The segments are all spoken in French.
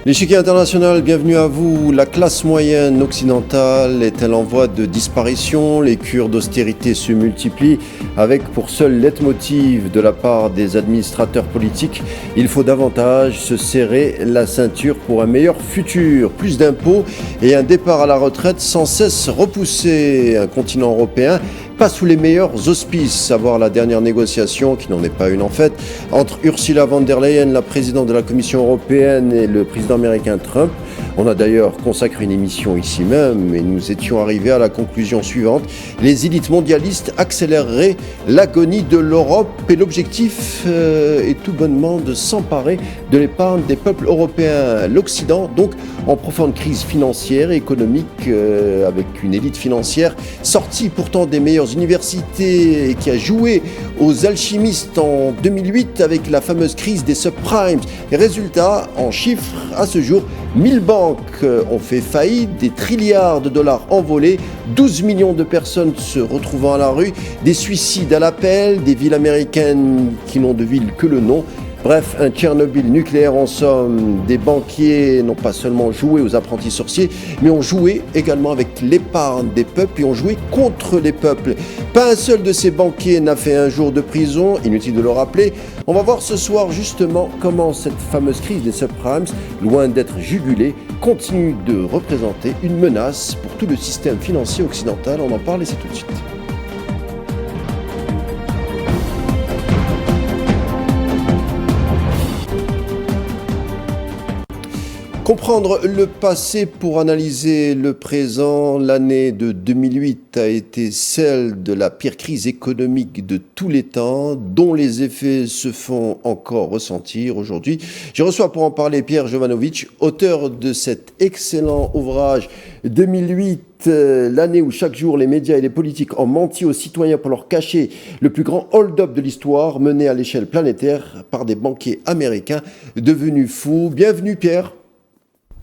L'échiquier international, bienvenue à vous. La classe moyenne occidentale est-elle en voie de disparition? Les cures d'austérité se multiplient avec pour seul leitmotiv de la part des administrateurs politiques: il faut davantage se serrer la ceinture pour un meilleur futur. Plus d'impôts et un départ à la retraite sans cesse repoussé. Un continent européen pas sous les meilleurs auspices, savoir la dernière négociation, qui n'en est pas une en fait, entre Ursula von der Leyen, la présidente de la Commission européenne, et le président américain Trump. On a d'ailleurs consacré une émission ici même et nous étions arrivés à la conclusion suivante: les élites mondialistes accéléreraient l'agonie de l'Europe et l'objectif est tout bonnement de s'emparer de l'épargne des peuples européens. L'Occident, donc, en profonde crise financière et économique, avec une élite financière sortie pourtant des meilleures universités et qui a joué aux alchimistes en 2008 avec la fameuse crise des subprimes. Et résultat, en chiffres, à ce jour, 1000 banques ont fait faillite, des trilliards de dollars envolés, 12 millions de personnes se retrouvant à la rue, des suicides à l'appel, des villes américaines qui n'ont de ville que le nom. Bref, un Tchernobyl nucléaire en somme. Des banquiers n'ont pas seulement joué aux apprentis sorciers, mais ont joué également avec l'épargne des peuples et ont joué contre les peuples. Pas un seul de ces banquiers n'a fait un jour de prison, inutile de le rappeler. On va voir ce soir justement comment cette fameuse crise des subprimes, loin d'être jugulée, continue de représenter une menace pour tout le système financier occidental. On en parle et c'est tout de suite. Comprendre le passé pour analyser le présent. L'année de 2008 a été celle de la pire crise économique de tous les temps, dont les effets se font encore ressentir aujourd'hui. Je reçois pour en parler Pierre Jovanovic, auteur de cet excellent ouvrage 2008, l'année où chaque jour les médias et les politiques ont menti aux citoyens pour leur cacher le plus grand hold-up de l'histoire, mené à l'échelle planétaire par des banquiers américains devenus fous. Bienvenue Pierre.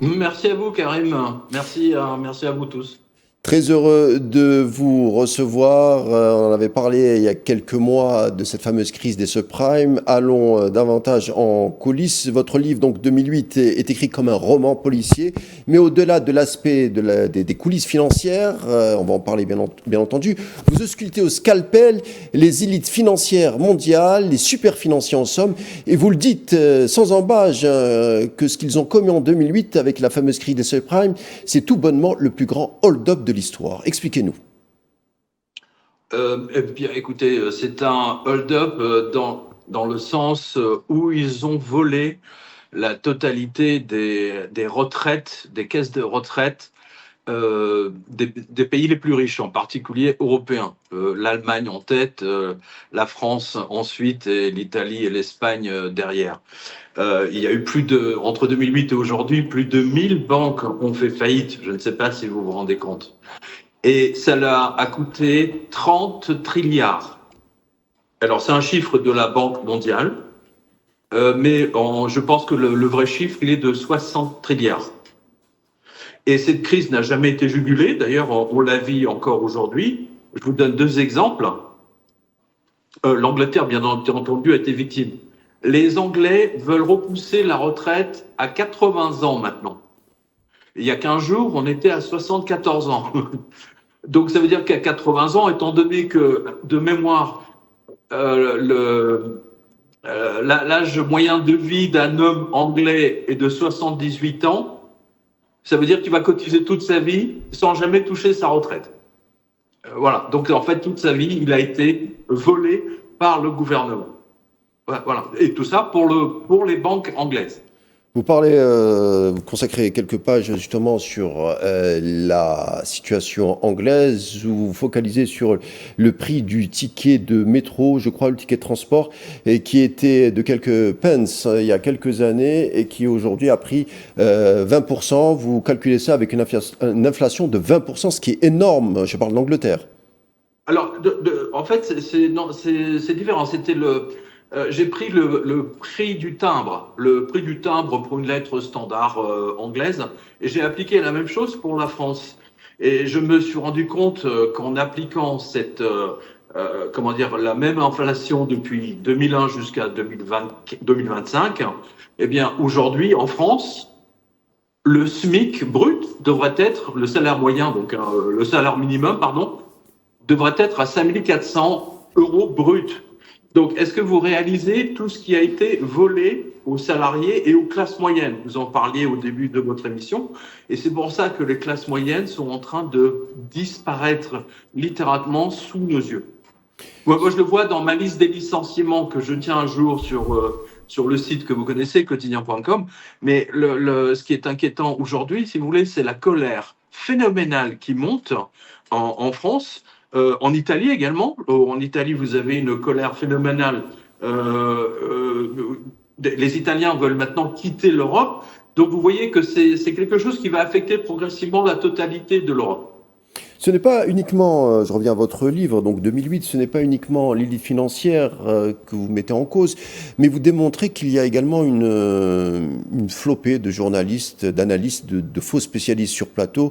Merci à vous, Karim. Merci à vous tous. Très heureux de vous recevoir. On en avait parlé il y a quelques mois de cette fameuse crise des subprimes. Allons davantage en coulisses. Votre livre, donc 2008, est écrit comme un roman policier, mais au-delà de l'aspect des coulisses financières, on va en parler bien entendu, vous auscultez au scalpel les élites financières mondiales, les superfinanciers en somme, et vous le dites sans embâche que ce qu'ils ont commis en 2008 avec la fameuse crise des subprimes, c'est tout bonnement le plus grand hold-up de l'histoire. Expliquez-nous. Eh bien, écoutez, c'est un hold-up dans le sens où ils ont volé la totalité des retraites, des caisses de retraite des pays les plus riches, en particulier européens. L'Allemagne en tête, la France ensuite, et l'Italie et l'Espagne derrière. Il y a eu entre 2008 et aujourd'hui, plus de 1000 banques ont fait faillite. Je ne sais pas si vous vous rendez compte. Et ça leur a coûté 30 trilliards. Alors, c'est un chiffre de la Banque mondiale, mais je pense que le vrai chiffre, il est de 60 trilliards. Et cette crise n'a jamais été jugulée. D'ailleurs, on la vit encore aujourd'hui. Je vous donne deux exemples. L'Angleterre, bien entendu, a été victime. Les Anglais veulent repousser la retraite à 80 ans maintenant. Il y a 15 jours, on était à 74 ans. Donc ça veut dire qu'à 80 ans, étant donné que, de mémoire, l'âge moyen de vie d'un homme anglais est de 78 ans, ça veut dire qu'il va cotiser toute sa vie sans jamais toucher sa retraite. Voilà. Donc en fait, toute sa vie, il a été volé par le gouvernement. Voilà. Et tout ça pour les banques anglaises. Vous vous consacrez quelques pages justement sur la situation anglaise, où vous focalisez sur le prix du ticket de métro, je crois, le ticket de transport, et qui était de quelques pence il y a quelques années et qui aujourd'hui a pris 20%. Vous calculez ça avec une inflation de 20%, ce qui est énorme. Je parle d'Angleterre. Alors, en fait, c'est différent. C'était j'ai pris le prix du timbre, pour une lettre standard anglaise, et j'ai appliqué la même chose pour la France. Et je me suis rendu compte qu'en appliquant la même inflation depuis 2001 jusqu'à 2025, eh bien, aujourd'hui, en France, le SMIC brut devrait être, le salaire moyen, donc le salaire minimum, pardon, devrait être à 5 400 euros brut. Donc, est-ce que vous réalisez tout ce qui a été volé aux salariés et aux classes moyennes? Vous en parliez au début de votre émission. Et c'est pour ça que les classes moyennes sont en train de disparaître littéralement sous nos yeux. Moi, je le vois dans ma liste des licenciements que je tiens un jour sur le site que vous connaissez, quotidien.com. Mais ce qui est inquiétant aujourd'hui, si vous voulez, c'est la colère phénoménale qui monte en France. En Italie également. En Italie, vous avez une colère phénoménale. Les Italiens veulent maintenant quitter l'Europe. Donc vous voyez que c'est quelque chose qui va affecter progressivement la totalité de l'Europe. Ce n'est pas uniquement, je reviens à votre livre, donc 2008, ce n'est pas uniquement l'élite financière que vous mettez en cause, mais vous démontrez qu'il y a également une flopée de journalistes, d'analystes, de faux spécialistes sur plateau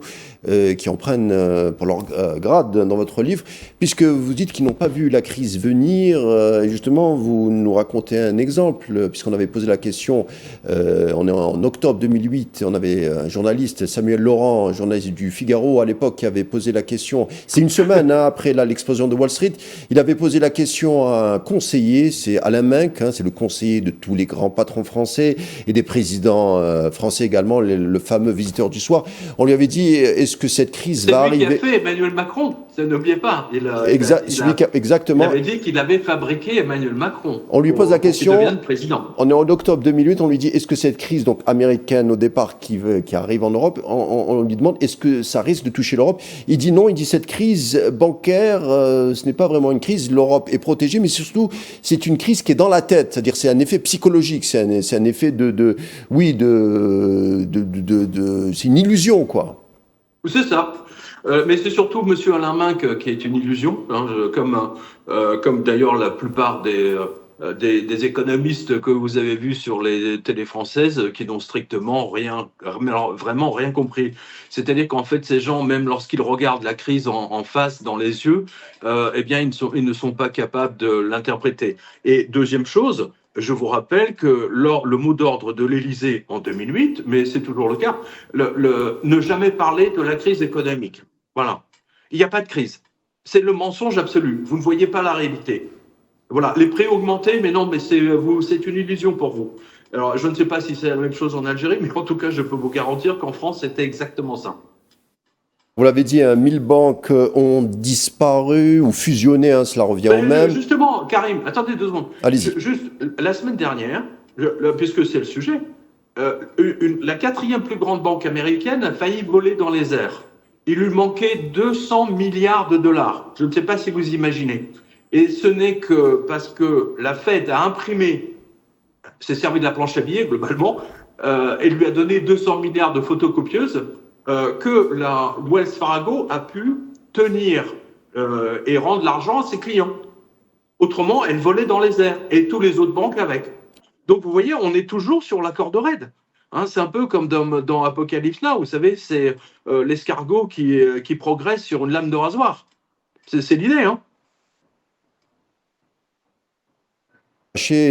qui en prennent pour leur grade dans votre livre, puisque vous dites qu'ils n'ont pas vu la crise venir. Et justement, vous nous racontez un exemple, puisqu'on avait posé la question, on est en octobre 2008, on avait un journaliste, Samuel Laurent, journaliste du Figaro à l'époque, qui avait posé la question, c'est une semaine après l'explosion de Wall Street, il avait posé la question à un conseiller, c'est Alain Minc, c'est le conseiller de tous les grands patrons français et des présidents français également, le fameux visiteur du soir. On lui avait dit, est-ce que cette crise va arriver? C'est lui qui a fait Emmanuel Macron, n'oubliez pas. Exactement. Il avait dit qu'il avait fabriqué Emmanuel Macron. On lui pose la question, président. On est en octobre 2008, on lui dit, est-ce que cette crise donc américaine au départ qui arrive en Europe, on lui demande, est-ce que ça risque de toucher l'Europe? Il dit non, il dit cette crise bancaire, ce n'est pas vraiment une crise, l'Europe est protégée, mais surtout c'est une crise qui est dans la tête, c'est-à-dire c'est un effet psychologique, c'est un effet c'est une illusion, quoi. C'est ça. Mais c'est surtout M. Alain Minc qui est une illusion, comme d'ailleurs la plupart des économistes que vous avez vus sur les télés françaises qui n'ont strictement vraiment rien compris. C'est-à-dire qu'en fait, ces gens, même lorsqu'ils regardent la crise en face, dans les yeux, eh bien, ils ne sont pas capables de l'interpréter. Et deuxième chose, je vous rappelle que le mot d'ordre de l'Élysée en 2008, mais c'est toujours le cas, ne jamais parler de la crise économique. Voilà. Il n'y a pas de crise. C'est le mensonge absolu. Vous ne voyez pas la réalité. Voilà. Les prix augmentés, mais non, mais c'est une illusion pour vous. Alors, je ne sais pas si c'est la même chose en Algérie, mais en tout cas, je peux vous garantir qu'en France, c'était exactement ça. Vous l'avez dit, 1000 banques ont disparu ou fusionné, cela revient au même. Justement, Karim, attendez 2 secondes. Allez-y. Juste, la semaine dernière, puisque c'est le sujet, la 4e plus grande banque américaine a failli voler dans les airs. Il lui manquait 200 milliards de dollars. Je ne sais pas si vous imaginez. Et ce n'est que parce que la Fed a imprimé, s'est servi de la planche à billets globalement, et lui a donné 200 milliards de photocopieuses, que la Wells Fargo a pu tenir et rendre l'argent à ses clients. Autrement, elle volait dans les airs, et tous les autres banques avec. Donc vous voyez, on est toujours sur la corde raide. C'est un peu comme dans Apocalypse Now, vous savez, c'est l'escargot qui progresse sur une lame de rasoir. C'est l'idée, hein.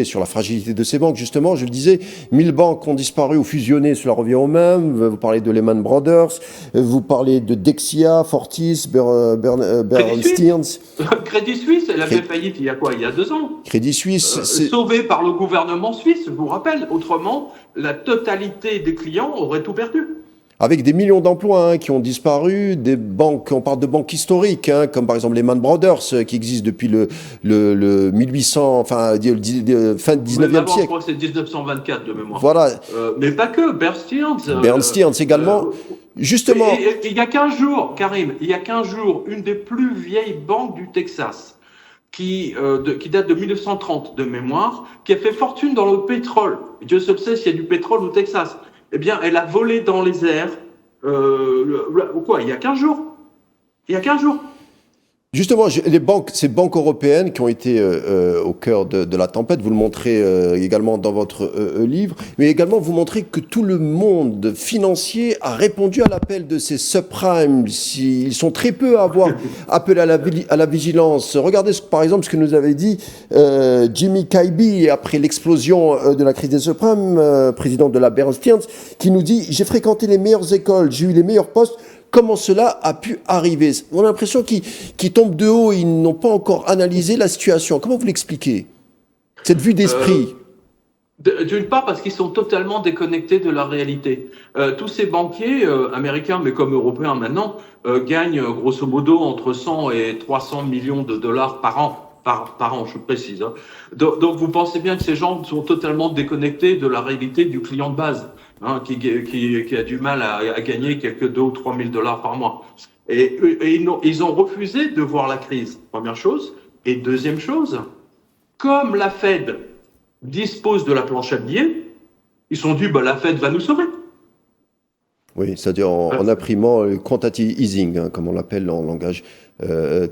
Sur la fragilité de ces banques, justement, je le disais, 1000 banques ont disparu ou fusionné, cela revient au même. Vous parlez de Lehman Brothers, vous parlez de Dexia, Fortis, Bernstein. Crédit Suisse, elle a fait faillite il y a quoi? Il y a 2 ans. Crédit Suisse, sauvé par le gouvernement suisse, je vous rappelle. Autrement, la totalité des clients auraient tout perdu. Avec des millions d'emplois qui ont disparu, des banques, on parle de banques historiques, comme par exemple Lehman Brothers, qui existent depuis le 1800, enfin, fin du 19e siècle. Je crois que c'est 1924 de mémoire. Voilà. Mais pas que, Bernstein également. Justement. Il y a 15 jours, Karim, il y a 15 jours, une des plus vieilles banques du Texas, qui date de 1930 de mémoire, qui a fait fortune dans le pétrole. Dieu seul sait s'il y a du pétrole au Texas. Eh bien, elle a volé dans les airs, il y a 15 jours. Il y a 15 jours. Justement, ces banques européennes qui ont été au cœur de la tempête, vous le montrez également dans votre livre, mais également vous montrez que tout le monde financier a répondu à l'appel de ces subprimes. Ils sont très peu à avoir appelé à la vigilance. Regardez par exemple ce que nous avait dit Jimmy Kaiby après l'explosion de la crise des subprimes, président de la Bear Stearns, qui nous dit « J'ai fréquenté les meilleures écoles, j'ai eu les meilleurs postes ». Comment cela a pu arriver? On a l'impression qu'ils tombent de haut, ils n'ont pas encore analysé la situation. Comment vous l'expliquez? Cette vue d'esprit. D'une part parce qu'ils sont totalement déconnectés de la réalité. Tous ces banquiers américains, mais comme européens maintenant, gagnent grosso modo entre 100 et 300 millions de dollars par an. Par an, je précise. Hein. Donc vous pensez bien que ces gens sont totalement déconnectés de la réalité du client de base, hein, qui a du mal à gagner quelques 2 ou 3 000 dollars par mois. Et ils ont refusé de voir la crise, première chose. Et deuxième chose, comme la Fed dispose de la planche à billets, ils se sont dit, bah, la Fed va nous sauver. Oui, c'est-à-dire en imprimant le quantitative easing, hein, comme on l'appelle en langage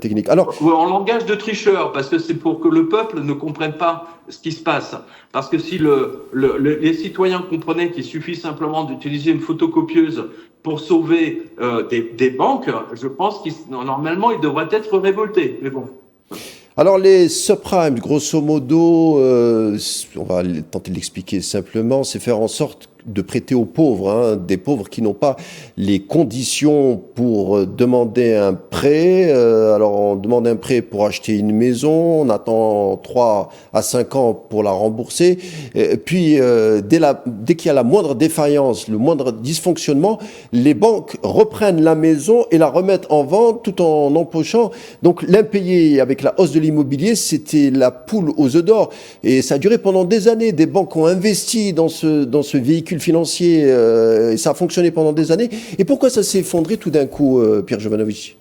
technique. Alors, en langage de tricheur, parce que c'est pour que le peuple ne comprenne pas ce qui se passe. Parce que si les citoyens comprenaient qu'il suffit simplement d'utiliser une photocopieuse pour sauver des banques, je pense qu'ils normalement ils devraient être révoltés. Mais bon. Alors les subprimes, grosso modo, on va tenter de l'expliquer simplement, c'est faire en sorte de prêter aux pauvres, hein, des pauvres qui n'ont pas les conditions pour demander un prêt. Alors on demande un prêt pour acheter une maison, on attend 3 à 5 ans pour la rembourser. Et puis dès qu'il y a la moindre défaillance, le moindre dysfonctionnement, les banques reprennent la maison et la remettent en vente tout en empochant. Donc l'impayé avec la hausse de l'immobilier, c'était la poule aux œufs d'or. Et ça a duré pendant des années. Des banques ont investi dans ce véhicule financier et ça a fonctionné pendant des années. Et pourquoi ça s'est effondré tout d'un coup, Pierre Jovanovic?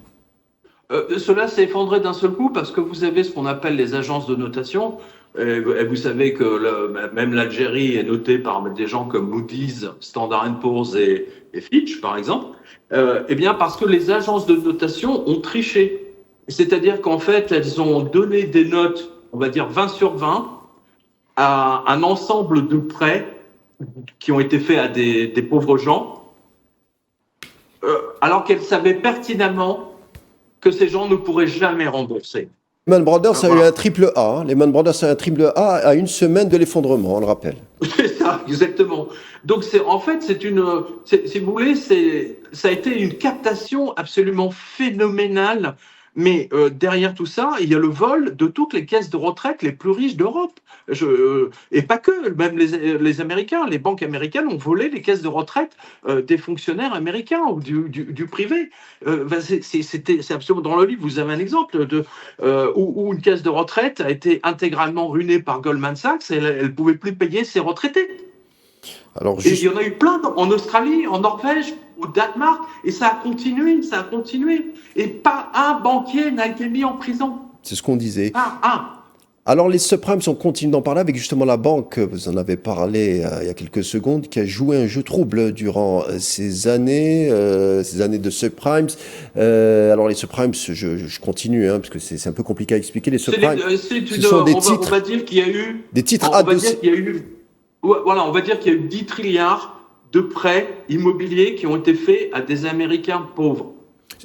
Cela s'est effondré d'un seul coup parce que vous avez ce qu'on appelle les agences de notation. Et vous savez que même l'Algérie est notée par des gens comme Moody's, Standard Poor's et Fitch, par exemple. Eh bien, parce que les agences de notation ont triché. C'est-à-dire qu'en fait, elles ont donné des notes, on va dire 20 sur 20, à un ensemble de prêts qui ont été faits à des pauvres gens, alors qu'elles savaient pertinemment que ces gens ne pourraient jamais rembourser. Lehman Brothers a eu un triple A. Hein. Lehman Brothers a un triple A à une semaine de l'effondrement, on le rappelle. C'est ça, exactement. Donc en fait, si vous voulez, ça a été une captation absolument phénoménale. Mais derrière tout ça, il y a le vol de toutes les caisses de retraite les plus riches d'Europe. Et pas que, même les Américains, les banques américaines ont volé les caisses de retraite des fonctionnaires américains ou du privé. C'est absolument dans le livre, vous avez un exemple où une caisse de retraite a été intégralement ruinée par Goldman Sachs et elle ne pouvait plus payer ses retraités. Alors, et il y en a eu plein en Australie, en Norvège, au Danemark, et ça a continué. Et pas un banquier n'a été mis en prison. C'est ce qu'on disait. Pas un. Alors les subprimes, on continue d'en parler avec justement la banque, vous en avez parlé il y a quelques secondes, qui a joué un jeu trouble durant ces années de subprimes. Alors les subprimes, je continue, hein, parce que c'est un peu compliqué à expliquer. Les subprimes, ce sont des titres. On va dire qu'il y a eu des titres adossés. Voilà, on va dire qu'il y a eu 10 trilliards de prêts immobiliers qui ont été faits à des Américains pauvres.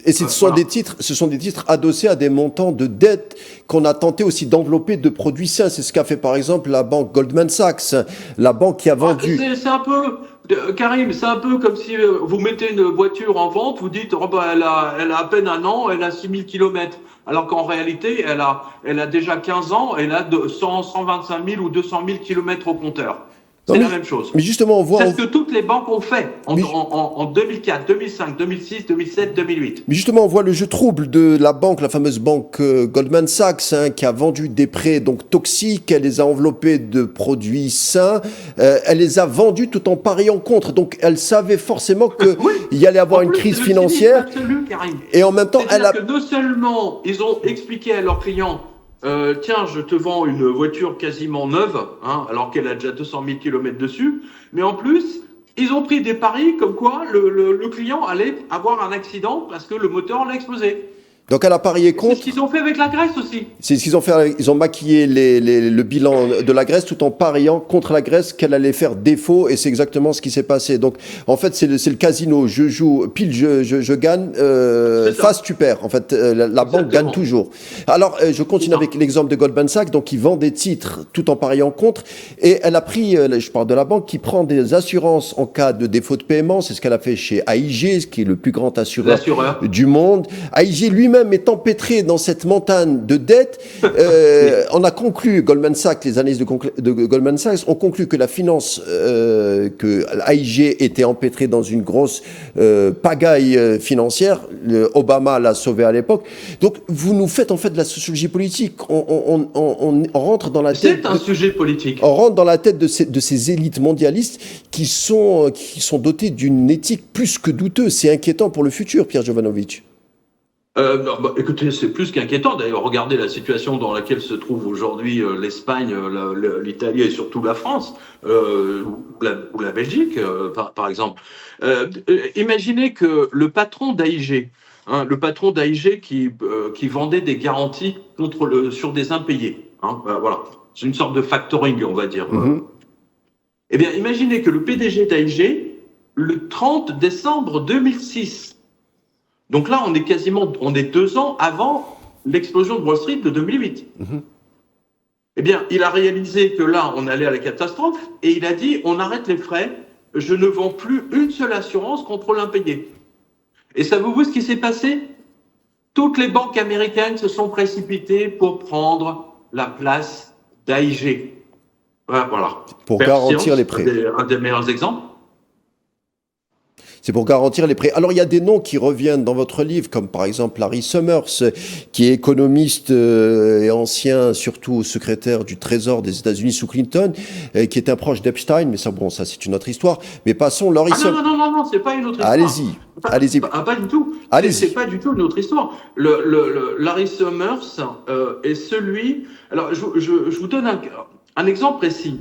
Et ce sont des titres adossés à des montants de dette qu'on a tenté aussi d'envelopper de produits sains. C'est ce qu'a fait par exemple la banque Goldman Sachs, la banque qui a vendu. C'est un peu, Karim, c'est un peu comme si vous mettez une voiture en vente, vous dites, oh bah, elle a à peine un an, elle a 6000 kilomètres. Alors qu'en réalité, elle a déjà 15 ans, elle a 125 000 ou 200 000 kilomètres au compteur. C'est la même chose. Mais justement, on voit. C'est ce que toutes les banques ont fait en 2004, 2005, 2006, 2007, 2008. Mais justement, on voit le jeu trouble de la banque, la fameuse banque Goldman Sachs, hein, qui a vendu des prêts donc toxiques, elle les a enveloppés de produits sains, elle les a vendus tout en pariant contre. Donc, elle savait forcément qu'il y allait avoir une crise financière. Absolu, Karim. Et en même temps, que non seulement ils ont expliqué à leurs clients. Tiens, je te vends une voiture quasiment neuve, hein, alors qu'elle a déjà 200 000 kilomètres dessus. Mais en plus, ils ont pris des paris comme quoi le client allait avoir un accident parce que le moteur l'a explosé. Donc elle a parié C'est ce contre. qu'ils ont fait avec la Grèce aussi. C'est ce qu'ils ont fait. Ils ont maquillé le bilan de la Grèce tout en pariant contre la Grèce qu'elle allait faire défaut, et c'est exactement ce qui s'est passé. Donc en fait c'est le casino. Je joue pile, je gagne, face tu perds. En fait la banque gagne toujours. Alors je continue avec l'exemple de Goldman Sachs. Donc ils vend des titres tout en pariant contre, et elle a pris, je parle de la banque qui prend des assurances en cas de défaut de paiement. C'est ce qu'elle a fait chez AIG, qui est le plus grand assureur du monde. AIG lui-même est empêtré dans cette montagne de dettes. On a conclu, Goldman Sachs, les analyses de Goldman Sachs ont conclu que la finance, que AIG était empêtré dans une grosse pagaille financière. Obama l'a sauvé à l'époque. Donc vous nous faites en fait de la sociologie politique. On rentre dans la tête. C'est un sujet politique. On rentre dans la tête de ces élites mondialistes qui sont dotées d'une éthique plus que douteuse. C'est inquiétant pour le futur, Pierre Jovanovic. Écoutez, c'est plus qu'inquiétant. D'ailleurs, regardez la situation dans laquelle se trouve aujourd'hui l'Espagne, l'Italie et surtout la France, ou la Belgique, par exemple. Imaginez que le patron d'AIG, qui vendait des garanties sur des impayés, voilà, c'est une sorte de factoring, on va dire. Eh bien, imaginez que le PDG d'AIG, le 30 décembre 2006, donc là, on est 2 ans avant l'explosion de Wall Street de 2008. Eh bien, il a réalisé que là, on allait à la catastrophe, et il a dit, on arrête les frais, je ne vends plus une seule assurance contre l'impayé. Et savez-vous ce qui s'est passé? Toutes les banques américaines se sont précipitées pour prendre la place d'AIG. Voilà. Pour garantir les prêts. Un des meilleurs exemples. C'est pour garantir les prêts. Alors, il y a des noms qui reviennent dans votre livre, comme par exemple Larry Summers, qui est économiste et ancien, surtout secrétaire du Trésor des États-Unis sous Clinton, qui est un proche d'Epstein, mais ça, c'est une autre histoire. Mais passons, Larry Summers. Non, c'est pas une autre histoire. Allez-y. Pas du tout. C'est pas du tout une autre histoire. Larry Summers est celui... Alors, je vous donne un exemple précis.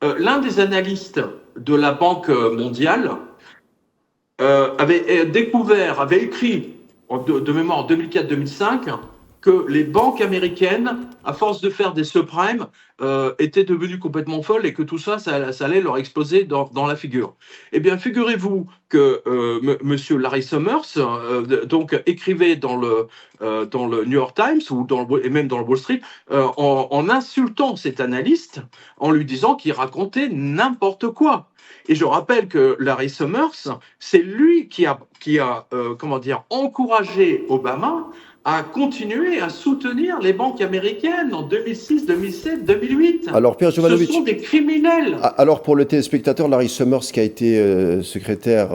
L'un des analystes de la Banque mondiale avait écrit de mémoire en 2004-2005 que les banques américaines, à force de faire des subprimes, étaient devenues complètement folles et que tout ça allait leur exploser dans la figure. Eh bien, figurez-vous que Monsieur Larry Summers donc écrivait dans le New York Times et même dans le Wall Street en insultant cet analyste, en lui disant qu'il racontait n'importe quoi. Et je rappelle que Larry Summers, c'est lui qui a encouragé Obama à continuer à soutenir les banques américaines en 2006, 2007, 2008. Alors, Pierre Jovanovic, ce sont des criminels. Alors, pour le téléspectateur, Larry Summers, qui a été secrétaire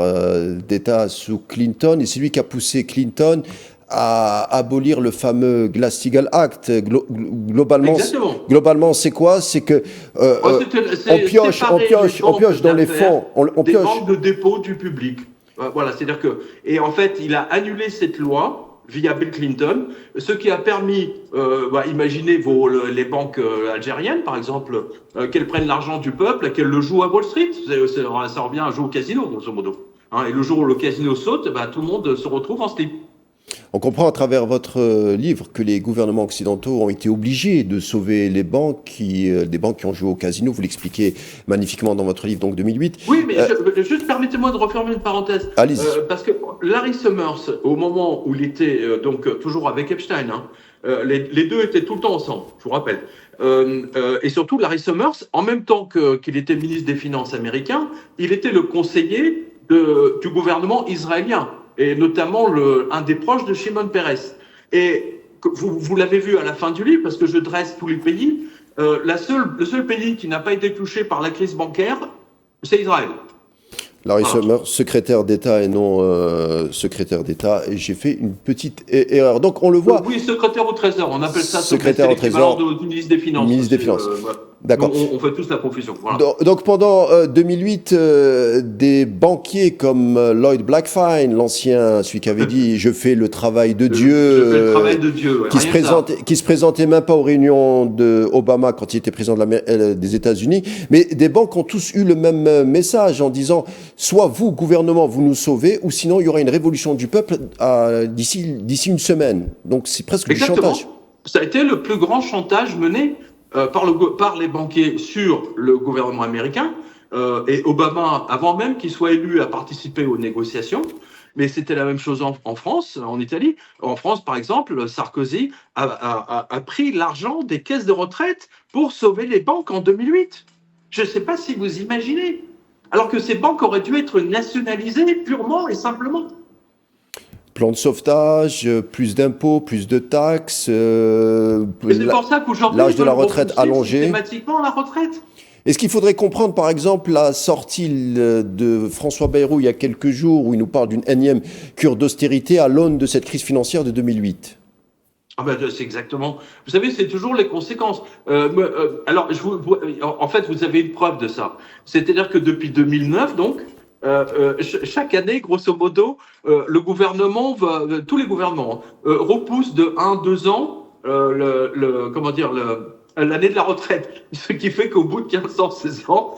d'État sous Clinton, et c'est lui qui a poussé Clinton à abolir le fameux Glass-Steagall Act. Globalement, c'est quoi? C'est que on pioche dans les fonds, on des pioche banques de dépôt du public. Voilà, c'est-à-dire que, et en fait, il a annulé cette loi via Bill Clinton, ce qui a permis, imaginez les banques algériennes, par exemple, qu'elles prennent l'argent du peuple, qu'elles le jouent à Wall Street. Ça revient à jouer au casino, grosso modo. Et le jour où le casino saute, tout le monde se retrouve en slip. On comprend à travers votre livre que les gouvernements occidentaux ont été obligés de sauver les banques, des banques qui ont joué au casino. Vous l'expliquez magnifiquement dans votre livre, donc 2008. Oui, mais juste permettez-moi de refermer une parenthèse. Allez-y. Parce que Larry Summers, au moment où il était toujours avec Epstein, les deux étaient tout le temps ensemble, je vous rappelle. Et surtout, Larry Summers, en même temps qu'il était ministre des Finances américain, il était le conseiller du gouvernement israélien, et notamment un des proches de Shimon Peres. Et vous l'avez vu à la fin du livre, parce que je dresse tous les pays, le seul pays qui n'a pas été touché par la crise bancaire, c'est Israël. Larry Summers, secrétaire d'État et non secrétaire d'État, et j'ai fait une petite erreur. Donc on le voit. Oui, secrétaire au Trésor, on appelle ça secrétaire au Trésor, du ministre des Finances. Ministre des Finances. D'accord. On fait tous la profession. Voilà. Donc pendant 2008, des banquiers comme Lloyd Blackfein, l'ancien, celui qui avait dit « je fais le travail de Dieu Je fais le travail de Dieu, ouais, qui se présentait même pas aux réunions de Obama quand il était président des États-Unis, mais des banques ont tous eu le même message en disant « soit vous, gouvernement, vous nous sauvez, ou sinon il y aura une révolution du peuple d'ici une semaine ». Donc c'est presque Exactement. du chantage. Ça a été le plus grand chantage mené par les banquiers sur le gouvernement américain. Et Obama, avant même qu'il soit élu, a participé aux négociations. Mais c'était la même chose en France, en Italie. En France, par exemple, Sarkozy a pris l'argent des caisses de retraite pour sauver les banques en 2008. Je ne sais pas si vous imaginez. Alors que ces banques auraient dû être nationalisées purement et simplement. Plan de sauvetage, plus d'impôts, plus de taxes, Et c'est pour ça qu'aujourd'hui, l'âge de la retraite allongé. Systématiquement la retraite. Est-ce qu'il faudrait comprendre, par exemple, la sortie de François Bayrou il y a quelques jours, où il nous parle d'une énième cure d'austérité à l'aune de cette crise financière de 2008 ? Ah ben, c'est exactement. Vous savez, c'est toujours les conséquences. Alors, en fait, vous avez une preuve de ça. C'est-à-dire que depuis 2009, donc, chaque année, grosso modo, le gouvernement, tous les gouvernements, repoussent de 1-2 ans l'année de la retraite. Ce qui fait qu'au bout de 15 ans, 16 ans,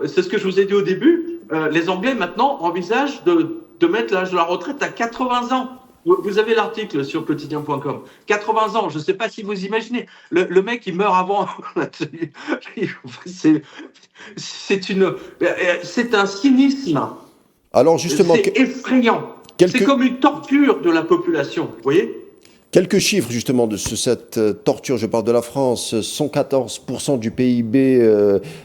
c'est ce que je vous ai dit au début, les Anglais maintenant envisagent de mettre l'âge de la retraite à 80 ans. Vous avez l'article sur quotidien.com. 80 ans, je ne sais pas si vous imaginez. Le mec, il meurt avant. C'est un cynisme. Alors justement, c'est effrayant. C'est comme une torture de la population, vous voyez ? Quelques chiffres justement de cette torture, je parle de la France, 114% du PIB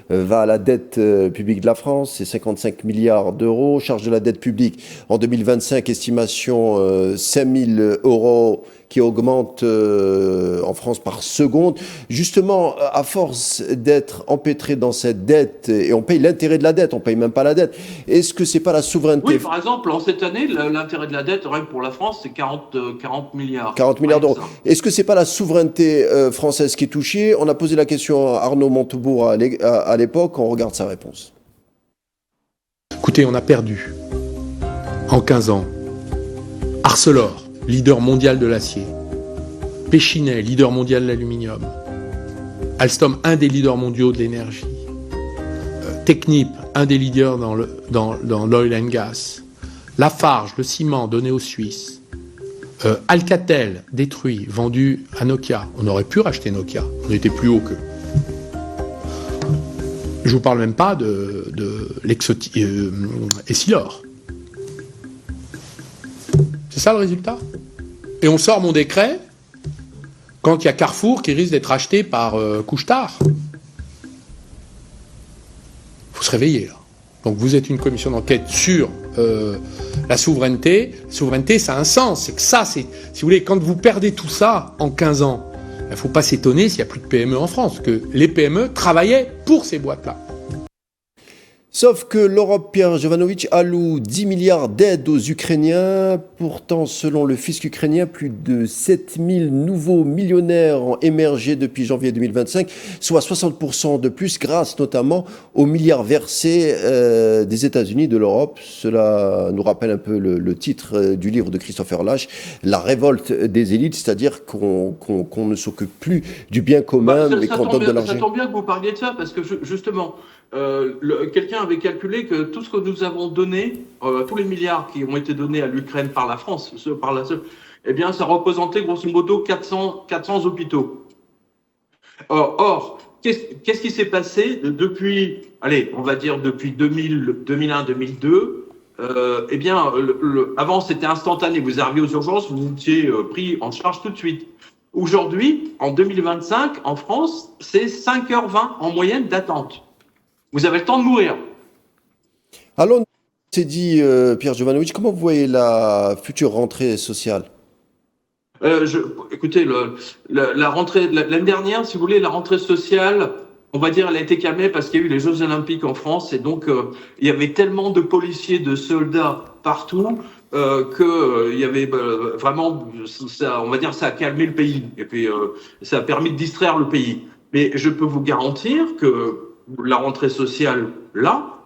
va à la dette publique de la France, c'est 55 milliards d'euros, charge de la dette publique en 2025, estimation 5 000 euros qui augmente en France par seconde. Justement, à force d'être empêtré dans cette dette, et on paye l'intérêt de la dette, on paye même pas la dette, est-ce que c'est pas la souveraineté? Oui, par exemple, en cette année, l'intérêt de la dette, rien que pour la France, c'est 40 milliards. 40 milliards d'euros. Est-ce que c'est pas la souveraineté française qui est touchée? On a posé la question à Arnaud Montebourg à l'époque, on regarde sa réponse. Écoutez, on a perdu en 15 ans Arcelor, leader mondial de l'acier. Péchinet, leader mondial de l'aluminium. Alstom, un des leaders mondiaux de l'énergie. Technip, un des leaders dans l'oil and gas. Lafarge, le ciment donné aux Suisses. Alcatel, détruit, vendu à Nokia. On aurait pu racheter Nokia, on était plus haut qu'eux. Je vous parle même pas de Essilor. C'est ça le résultat. Et on sort mon décret quand il y a Carrefour qui risque d'être acheté par Couche-Tard. Il faut se réveiller là. Donc vous êtes une commission d'enquête sur la souveraineté. La souveraineté, ça a un sens. C'est que ça, si vous voulez, quand vous perdez tout ça en 15 ans, il ne faut pas s'étonner s'il n'y a plus de PME en France, parce que les PME travaillaient pour ces boîtes-là. Sauf que l'Europe, Pierre Jovanovic, alloue 10 milliards d'aides aux Ukrainiens. Pourtant, selon le fisc ukrainien, plus de 7000 nouveaux millionnaires ont émergé depuis janvier 2025, soit 60% de plus, grâce notamment aux milliards versés des États-Unis, de l'Europe. Cela nous rappelle un peu le titre du livre de Christopher Lasch, La révolte des élites, c'est-à-dire qu'on ne s'occupe plus du bien commun, mais qu'on donne de l'argent. Ça tombe bien que vous parliez de ça, parce que justement, quelqu'un avait calculé que tout ce que nous avons donné, tous les milliards qui ont été donnés à l'Ukraine par la France, eh bien, ça représentait grosso modo 400 hôpitaux. Or, qu'est-ce qui s'est passé depuis, on va dire depuis 2001-2002 eh bien, avant c'était instantané, vous arriviez aux urgences, vous étiez pris en charge tout de suite. Aujourd'hui, en 2025, en France, c'est 5h20 en moyenne d'attente. Vous avez le temps de mourir. Alors, c'est dit, Pierre Jovanovic, comment vous voyez la future rentrée sociale? Écoutez, la rentrée, l'année dernière, si vous voulez, la rentrée sociale, on va dire, elle a été calmée parce qu'il y a eu les Jeux Olympiques en France et donc il y avait tellement de policiers, de soldats partout que il y avait vraiment, ça, on va dire, ça a calmé le pays et puis ça a permis de distraire le pays. Mais je peux vous garantir que la rentrée sociale, là,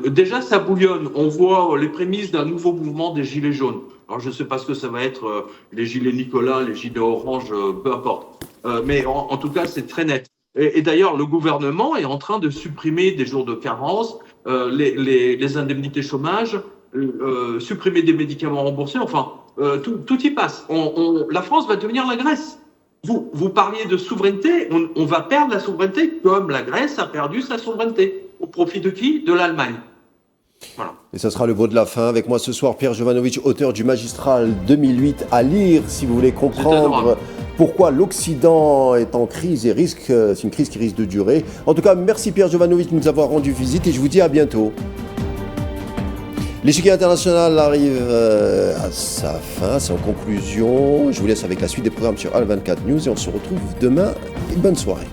déjà ça bouillonne. On voit les prémices d'un nouveau mouvement des Gilets jaunes. Alors je ne sais pas ce que ça va être, les Gilets Nicolas, les Gilets orange, peu importe. Mais en tout cas, c'est très net. Et d'ailleurs, le gouvernement est en train de supprimer des jours de carence, les indemnités chômage, supprimer des médicaments remboursés. Enfin, tout y passe. La France va devenir la Grèce. Vous parliez de souveraineté, on va perdre la souveraineté comme la Grèce a perdu sa souveraineté. Au profit de qui? De l'Allemagne. Voilà. Et ça sera le mot de la fin. Avec moi ce soir, Pierre Jovanovic, auteur du Magistral 2008, à lire si vous voulez comprendre pourquoi l'Occident est en crise et c'est une crise qui risque de durer. En tout cas, merci Pierre Jovanovic de nous avoir rendu visite et je vous dis à bientôt. L'échiquier international arrive à sa fin, à sa conclusion. Je vous laisse avec la suite des programmes sur Al 24 News et on se retrouve demain. Et bonne soirée.